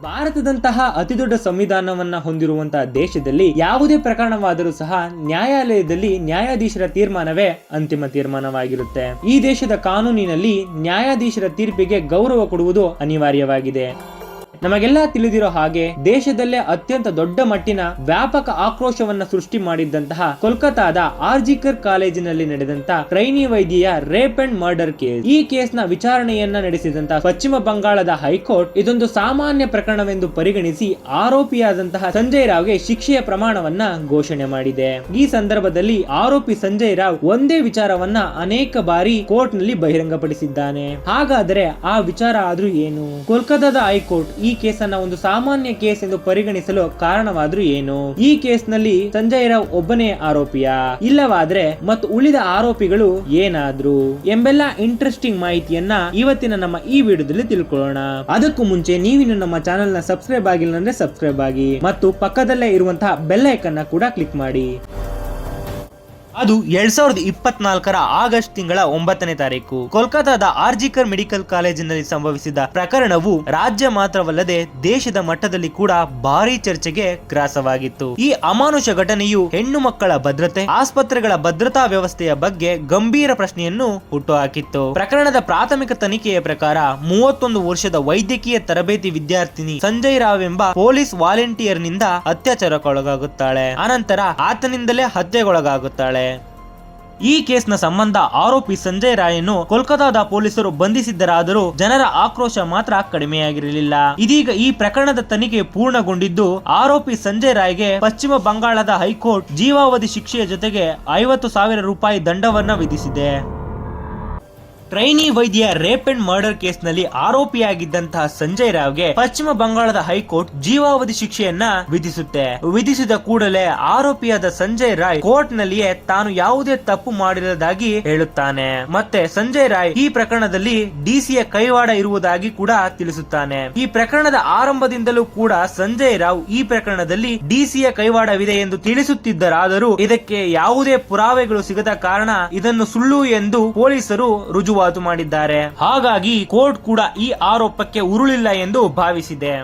ಭಾರತದಂತಹ ಅತಿದೊಡ್ಡ ಸಂವಿಧಾನವನ್ನ ಹೊಂದಿರುವಂತಹ ದೇಶದಲ್ಲಿ ಯಾವುದೇ ಪ್ರಕರಣವಾದರೂ ಸಹ ನ್ಯಾಯಾಲಯದಲ್ಲಿ ನ್ಯಾಯಾಧೀಶರ ತೀರ್ಮಾನವೇ ಅಂತಿಮ ತೀರ್ಮಾನವಾಗಿರುತ್ತೆ. ಈ ದೇಶದ ಕಾನೂನಿನಲ್ಲಿ ನ್ಯಾಯಾಧೀಶರ ತೀರ್ಪಿಗೆ ಗೌರವ ಕೊಡುವುದು ಅನಿವಾರ್ಯವಾಗಿದೆ. ನಮಗೆಲ್ಲ ತಿಳಿದಿರೋ ಹಾಗೆ ದೇಶದಲ್ಲೇ ಅತ್ಯಂತ ದೊಡ್ಡ ಮಟ್ಟಿನ ವ್ಯಾಪಕ ಆಕ್ರೋಶವನ್ನ ಸೃಷ್ಟಿ ಮಾಡಿದ್ದಂತಹ ಕೋಲ್ಕತಾದ ಆರ್ಜಿಕರ್ ಕಾಲೇಜಿನಲ್ಲಿ ನಡೆದಂತ ಟ್ರೈನಿ ವೈದ್ಯೆಯ ರೇಪ್ ಅಂಡ್ ಮರ್ಡರ್ ಕೇಸ್. ಈ ಕೇಸ್ ನ ವಿಚಾರಣೆಯನ್ನ ನಡೆಸಿದಂತಹ ಪಶ್ಚಿಮ ಬಂಗಾಳದ ಹೈಕೋರ್ಟ್ ಇದೊಂದು ಸಾಮಾನ್ಯ ಪ್ರಕರಣವೆಂದು ಪರಿಗಣಿಸಿ ಆರೋಪಿಯಾದಂತಹ ಸಂಜಯ್ ರಾವ್ಗೆ ಶಿಕ್ಷೆಯ ಪ್ರಮಾಣವನ್ನ ಘೋಷಣೆ ಮಾಡಿದೆ. ಈ ಸಂದರ್ಭದಲ್ಲಿ ಆರೋಪಿ ಸಂಜಯ್ ರಾವ್ ಒಂದೇ ವಿಚಾರವನ್ನ ಅನೇಕ ಬಾರಿ ಕೋರ್ಟ್ ನಲ್ಲಿ ಬಹಿರಂಗಪಡಿಸಿದ್ದಾನೆ. ಹಾಗಾದರೆ ಆ ವಿಚಾರ ಆದ್ರೂ ಏನು? ಕೋಲ್ಕತಾದ ಹೈಕೋರ್ಟ್ ಈ ಕೇಸನ್ನ ಒಂದು ಸಾಮಾನ್ಯ ಕೇಸ್ ಎಂದು ಪರಿಗಣಿಸಲು ಕಾರಣವಾದ್ರೂ ಏನು? ಈ ಕೇಸ್ ನಲ್ಲಿ ಸಂಜಯ್ ರಾವ್ ಒಬ್ಬನೇ ಆರೋಪಿಯ, ಇಲ್ಲವಾದ್ರೆ ಮತ್ತು ಉಳಿದ ಆರೋಪಿಗಳು ಏನಾದ್ರು ಎಂಬೆಲ್ಲ ಇಂಟ್ರೆಸ್ಟಿಂಗ್ ಮಾಹಿತಿಯನ್ನ ಇವತ್ತಿನ ನಮ್ಮ ಈ ವಿಡಿಯೋದಲ್ಲಿ ತಿಳ್ಕೊಳ್ಳೋಣ. ಅದಕ್ಕೂ ಮುಂಚೆ ನೀವಿನ್ನು ನಮ್ಮ ಚಾನೆಲ್ ನ ಸಬ್ಸ್ಕ್ರೈಬ್ ಆಗಿಲ್ಲ ಅಂದ್ರೆ ಸಬ್ಸ್ಕ್ರೈಬ್ ಆಗಿ ಮತ್ತು ಪಕ್ಕದಲ್ಲೇ ಇರುವಂತಹ ಬೆಲ್ ಐಕನ್ ಕೂಡ ಕ್ಲಿಕ್ ಮಾಡಿ. ಅದು 2024 ಆಗಸ್ಟ್ ತಿಂಗಳ 9ನೇ ತಾರೀಕು ಕೋಲ್ಕತಾದ ಆರ್ಜಿಕರ್ ಮೆಡಿಕಲ್ ಕಾಲೇಜಿನಲ್ಲಿ ಸಂಭವಿಸಿದ ಪ್ರಕರಣವು ರಾಜ್ಯ ಮಾತ್ರವಲ್ಲದೆ ದೇಶದ ಮಟ್ಟದಲ್ಲಿ ಕೂಡ ಭಾರಿ ಚರ್ಚೆಗೆ ಗ್ರಾಸವಾಗಿತ್ತು. ಈ ಅಮಾನುಷ ಘಟನೆಯು ಹೆಣ್ಣು ಮಕ್ಕಳ ಭದ್ರತೆ, ಆಸ್ಪತ್ರೆಗಳ ಭದ್ರತಾ ವ್ಯವಸ್ಥೆಯ ಬಗ್ಗೆ ಗಂಭೀರ ಪ್ರಶ್ನೆಯನ್ನು ಹುಟ್ಟುಹಾಕಿತ್ತು. ಪ್ರಕರಣದ ಪ್ರಾಥಮಿಕ ತನಿಖೆಯ ಪ್ರಕಾರ 31 ವರ್ಷದ ವೈದ್ಯಕೀಯ ತರಬೇತಿ ವಿದ್ಯಾರ್ಥಿನಿ ಸಂಜಯ್ ರಾವ್ ಎಂಬ ಪೊಲೀಸ್ ವಾಲಂಟಿಯರ್ ನಿಂದ ಅತ್ಯಾಚಾರಕ್ಕೊಳಗಾಗುತ್ತಾಳೆ. ಅನಂತರ ಆತನಿಂದಲೇ ಹತ್ಯೆಗೊಳಗಾಗುತ್ತಾಳೆ. ಈ ಕೇಸ್ನ ಸಂಬಂಧ ಆರೋಪಿ ಸಂಜಯ್ ರಾಯ್ನ್ನು ಕೋಲ್ಕತಾದ ಪೊಲೀಸರು ಬಂಧಿಸಿದ್ದರಾದರೂ ಜನರ ಆಕ್ರೋಶ ಮಾತ್ರ ಕಡಿಮೆಯಾಗಿರಲಿಲ್ಲ. ಇದೀಗ ಈ ಪ್ರಕರಣದ ತನಿಖೆ ಪೂರ್ಣಗೊಂಡಿದ್ದು ಆರೋಪಿ ಸಂಜಯ್ ರಾಯ್ಗೆ ಪಶ್ಚಿಮ ಬಂಗಾಳದ ಹೈಕೋರ್ಟ್ ಜೀವಾವಧಿ ಶಿಕ್ಷೆಯ ಜೊತೆಗೆ 50,000 ರೂಪಾಯಿ ದಂಡವನ್ನ ವಿಧಿಸಿದೆ. ಟ್ರೈನಿ ವೈದ್ಯ ರೇಪ್ ಅಂಡ್ ಮರ್ಡರ್ ಕೇಸ್ ನಲ್ಲಿ ಆರೋಪಿಯಾಗಿದ್ದಂತಹ ಸಂಜಯ್ ರಾವ್ಗೆ ಪಶ್ಚಿಮ ಬಂಗಾಳದ ಹೈಕೋರ್ಟ್ ಜೀವಾವಧಿ ಶಿಕ್ಷೆಯನ್ನ ವಿಧಿಸಿದ ಕೂಡಲೇ ಆರೋಪಿಯಾದ ಸಂಜಯ್ ರಾಯ್ ಕೋರ್ಟ್ ನಲ್ಲಿಯೇ ತಾನು ಯಾವುದೇ ತಪ್ಪು ಮಾಡಿರದಾಗಿ ಹೇಳುತ್ತಾನೆ. ಮತ್ತೆ ಸಂಜಯ್ ರಾಯ್ ಈ ಪ್ರಕರಣದಲ್ಲಿ ಡಿಸಿಯ ಕೈವಾಡ ಇರುವುದಾಗಿ ಕೂಡ ತಿಳಿಸುತ್ತಾನೆ. ಈ ಪ್ರಕರಣದ ಆರಂಭದಿಂದಲೂ ಕೂಡ ಸಂಜಯ್ ರಾವ್ ಈ ಪ್ರಕರಣದಲ್ಲಿ ಡಿಸಿಯ ಕೈವಾಡವಿದೆ ಎಂದು ತಿಳಿಸುತ್ತಿದ್ದರಾದರೂ ಇದಕ್ಕೆ ಯಾವುದೇ ಪುರಾವೆಗಳು ಸಿಗದ ಕಾರಣ ಇದನ್ನು ಸುಳ್ಳು ಎಂದು ಪೊಲೀಸರು ರುಜುವಾತು ಮಾಡಿದ್ದಾರೆ. ಹಾಗಾಗಿ ಕೋರ್ಟ್ ಕೂಡ ಈ ಆರೋಪಕ್ಕೆ ಉರುಳಿಲ್ಲ ಎಂದು ಭಾವಿಸಿದೆ.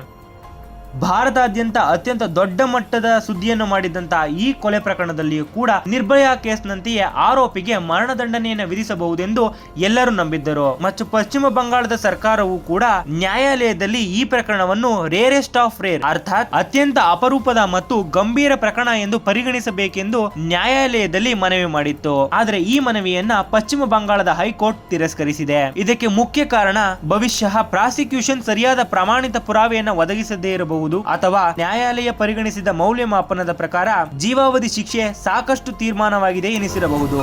ಭಾರತಾದ್ಯಂತ ಅತ್ಯಂತ ದೊಡ್ಡ ಮಟ್ಟದ ಸುದ್ದಿಯನ್ನು ಮಾಡಿದಂತಹ ಈ ಕೊಲೆ ಪ್ರಕರಣದಲ್ಲಿಯೂ ಕೂಡ ನಿರ್ಭಯಾ ಕೇಸ್ನಂತೆಯೇ ಆರೋಪಿಗೆ ಮರಣದಂಡನೆಯನ್ನು ವಿಧಿಸಬಹುದೆಂದು ಎಲ್ಲರೂ ನಂಬಿದ್ದರು. ಮತ್ತು ಪಶ್ಚಿಮ ಬಂಗಾಳದ ಸರ್ಕಾರವು ಕೂಡ ನ್ಯಾಯಾಲಯದಲ್ಲಿ ಈ ಪ್ರಕರಣವನ್ನು ರೇರೆಸ್ಟ್ ಆಫ್ ರೇರ್ ಅರ್ಥಾತ್ ಅತ್ಯಂತ ಅಪರೂಪದ ಮತ್ತು ಗಂಭೀರ ಪ್ರಕರಣ ಎಂದು ಪರಿಗಣಿಸಬೇಕೆಂದು ನ್ಯಾಯಾಲಯದಲ್ಲಿ ಮನವಿ ಮಾಡಿತ್ತು. ಆದರೆ ಈ ಮನವಿಯನ್ನ ಪಶ್ಚಿಮ ಬಂಗಾಳದ ಹೈಕೋರ್ಟ್ ತಿರಸ್ಕರಿಸಿದೆ. ಇದಕ್ಕೆ ಮುಖ್ಯ ಕಾರಣ ಬಹುಶಃ ಪ್ರಾಸಿಕ್ಯೂಷನ್ ಸರಿಯಾದ ಪ್ರಮಾಣಿತ ಪುರಾವೆಯನ್ನು ಒದಗಿಸದೇ ಇರಬಹುದು ಅಥವಾ ನ್ಯಾಯಾಲಯ ಪರಿಗಣಿಸಿದ ಮೌಲ್ಯಮಾಪನದ ಪ್ರಕಾರ ಜೀವಾವಧಿ ಶಿಕ್ಷೆ ಸಾಕಷ್ಟು ತೀರ್ಮಾನವಾಗಿದೆ ಎನಿಸಿರಬಹುದು.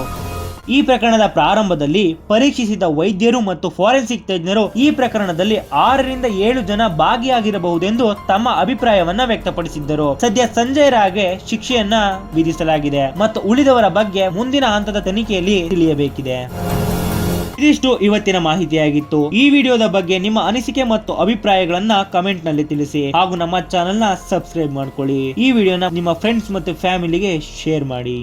ಈ ಪ್ರಕರಣದ ಪ್ರಾರಂಭದಲ್ಲಿ ಪರೀಕ್ಷಿಸಿದ ವೈದ್ಯರು ಮತ್ತು ಫಾರೆನ್ಸಿಕ್ ತಜ್ಞರು ಈ ಪ್ರಕರಣದಲ್ಲಿ 6 ರಿಂದ 7 ಜನ ಭಾಗಿಯಾಗಿರಬಹುದೆಂದು ತಮ್ಮ ಅಭಿಪ್ರಾಯವನ್ನ ವ್ಯಕ್ತಪಡಿಸಿದ್ದರು. ಸದ್ಯ ಸಂಜಯ್ ರಾವ್ಗೆ ಶಿಕ್ಷೆಯನ್ನ ವಿಧಿಸಲಾಗಿದೆ ಮತ್ತು ಉಳಿದವರ ಬಗ್ಗೆ ಮುಂದಿನ ಹಂತದ ತನಿಖೆಯಲ್ಲಿ ತಿಳಿಯಬೇಕಿದೆ. ಇದಿಷ್ಟು ಇವತ್ತಿನ ಮಾಹಿತಿಯಾಗಿತ್ತು. ಈ ವಿಡಿಯೋದ ಬಗ್ಗೆ ನಿಮ್ಮ ಅನಿಸಿಕೆ ಮತ್ತು ಅಭಿಪ್ರಾಯಗಳನ್ನ ಕಮೆಂಟ್ ನಲ್ಲಿ ತಿಳಿಸಿ ಹಾಗೂ ನಮ್ಮ ಚಾನೆಲ್ ನ ಸಬ್ಸ್ಕ್ರೈಬ್ ಮಾಡ್ಕೊಳ್ಳಿ. ಈ ವಿಡಿಯೋನ ನಿಮ್ಮ ಫ್ರೆಂಡ್ಸ್ ಮತ್ತು ಫ್ಯಾಮಿಲಿಗೆ ಶೇರ್ ಮಾಡಿ.